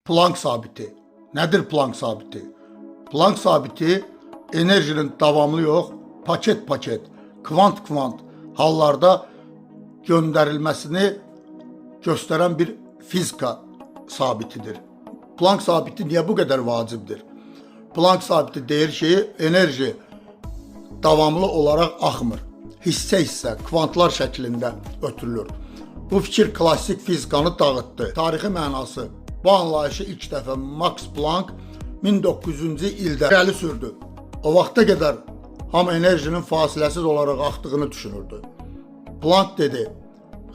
Planck sabiti. Nədir Planck sabiti? Planck sabiti enerjinin davamlı yox, paket-paket, kvant-kvant hallarda göndərilməsini göstərən bir fizika sabitidir. Planck sabiti niyə bu qədər vacibdir? Planck sabiti deyir ki, enerji davamlı olaraq axmır. Hissə-hissə, kvantlar şəklində ötürülür. Bu fikir klassik fizikanı dağıtdı. Tarixi mənası. Bu anlayışı ilk dəfə Max Planck 1900-cü ildə irəli sürdü. O vaxta qədər hamı enerjinin fasiləsiz olaraq axdığını düşünürdü. Planck dedi,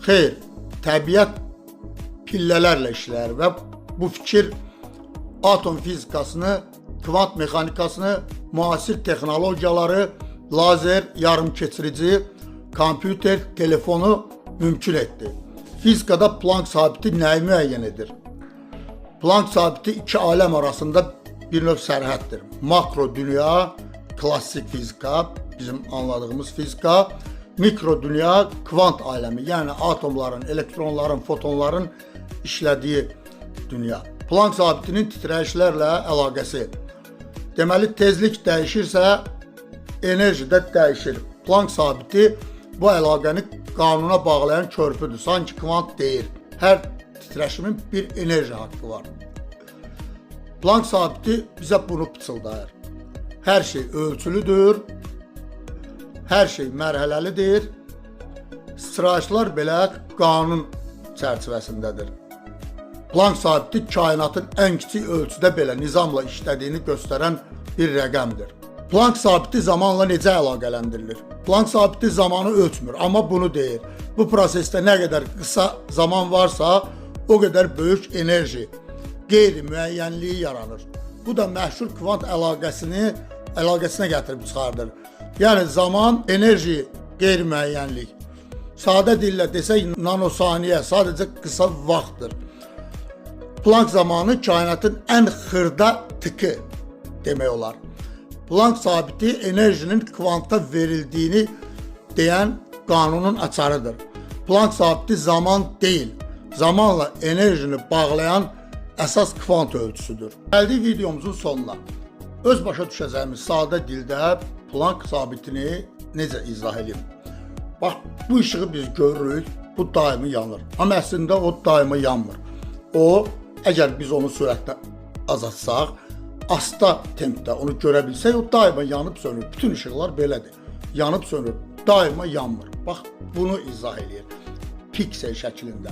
xeyr, təbiət pillələrlə işləyir və bu fikir atom fizikasını, kvant mexanikasını, müasir texnologiyaları, lazer, yarımkeçirici, kompüter, telefonu mümkün etdi. Fizikada Planck sabiti nəyi müəyyən edir? Planck sabiti iki aləm arasında bir növ sərhəddir. Makro dünya, klassik fizika, bizim anladığımız fizika, mikro dünya, kvant aləmi, yəni atomların, elektronların, fotonların işlədiyi dünya. Planck sabitinin titrəyişlərlə əlaqəsi. Deməli, tezlik dəyişirsə, enerji də dəyişir. Planck sabiti bu əlaqəni qanuna bağlayan körpüdür. Sanki kvant deyir. Hər titrəşimin bir enerji haqqı var. Planck sabiti bizə bunu pıçıldayır. Hər şey ölçülüdür, hər şey mərhələlidir, sıraçlar belə qanun çərçivəsindədir. Planck sabiti kainatın ən kiçik ölçüdə belə nizamla işlədiyini göstərən bir rəqəmdir. Planck sabiti zamanla necə əlaqələndirilir? Planck sabiti zamanı ölçmür, amma bunu deyir. Bu prosesdə nə qədər qısa zaman varsa, o qədər böyük enerji, qeyri-müəyyənliyi yaranır. Bu da məşhur kvant əlaqəsinə gətirib çıxardır. Yəni zaman, enerji, qeyri-müəyyənlik. Sadə dillə desək, nanosaniyə sadəcə qısa vaxtdır. Planck zamanı kainatın ən xırda tıkı demək olar. Planck sabiti enerjinin kvanta verildiyini deyən qanunun açarıdır. Planck sabiti zaman deyil, zamanla enerjini bağlayan əsas kvant ölçüsüdür. Gəldik videomuzun sonuna. Öz başa düşəcəyimiz sadə dildə Planck sabitini necə izah edeyim? Bax, bu işığı biz görürük, bu daimi yanır. Amma əslində o daimi yanmır. O, əgər biz onu sürətlə azatsaq, asta tempdə onu görə bilsək, o daima yanıb sönür. Bütün işıqlar belədir. Yanıb sönür, daima yanmır. Bax, bunu izah edir. Piksel şəklində.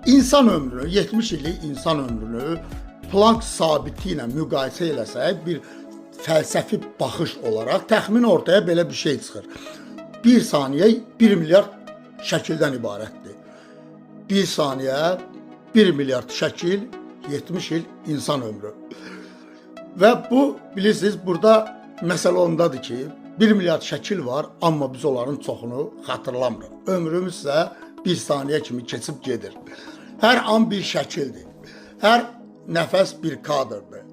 İnsan ömrünü, 70 illik insan ömrünü Planck sabiti ilə müqayisə eləsək, bir fəlsəfi baxış olaraq təxmin ortaya belə bir şey çıxır. Bir saniyə 1 milyard şəkildən ibarətdir. Bir saniyə 1 milyard şəkil, 70 il insan ömrü. Və bu, bilirsiniz, burada məsələ ondadır ki, 1 milyard şəkil var, amma biz onların çoxunu xatırlamırıq. Ömrümüz isə bir saniyə kimi keçib gedir. Hər an bir şəkildir. Hər nəfəs bir kadrdır.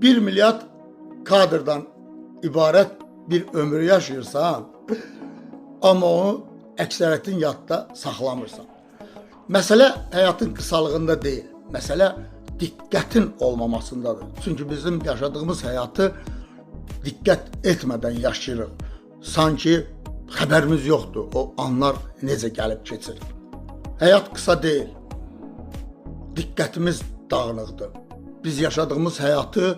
1 milyard kadrdan ibarət bir ömrü yaşayırsan, amma onu əksəriyyətin yadda saxlamırsan. Məsələ həyatın qısalığında deyil, məsələ diqqətin olmamasındadır. Çünki bizim yaşadığımız həyatı diqqət etmədən yaşayırıq. Sanki xəbərimiz yoxdur, o anlar necə gəlib keçir. Həyat qısa deyil, diqqətimiz dağınıqdır. Biz yaşadığımız həyatı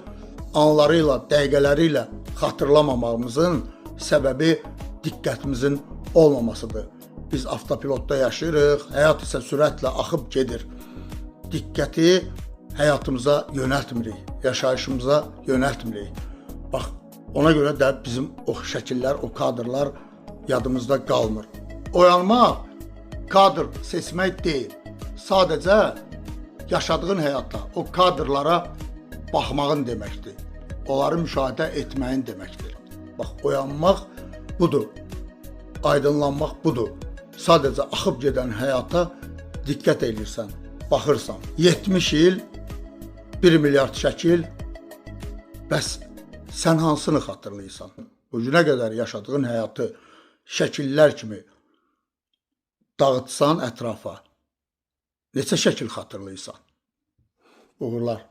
anlarıyla, dəqiqələri ilə xatırlamamamızın səbəbi diqqətimizin olmamasıdır. Biz avtopilotda yaşayırıq, həyat isə sürətlə axıb gedir. Diqqəti həyatımıza yönəltmirik, yaşayışımıza yönəltmirik. Bax, ona görə də bizim o şəkillər, o kadrlar yadımızda qalmır. Oyanmaq, kadr seçmək deyil. Sadəcə yaşadığın həyatda o kadrlara baxmağın deməkdir. Onları müşahidə etməyin deməkdir. Bax, oyanmaq budur. Aydınlanmaq budur. Sadəcə axıb gedən həyata diqqət edirsən, baxırsan. 70 il, 1 milyard şəkil, bəs sən hansını xatırlayırsan? Bu günə qədər yaşadığın həyatı şəkillər kimi dağıtsan ətrafa, neçə şəkil xatırlayırsan? Uğurlar.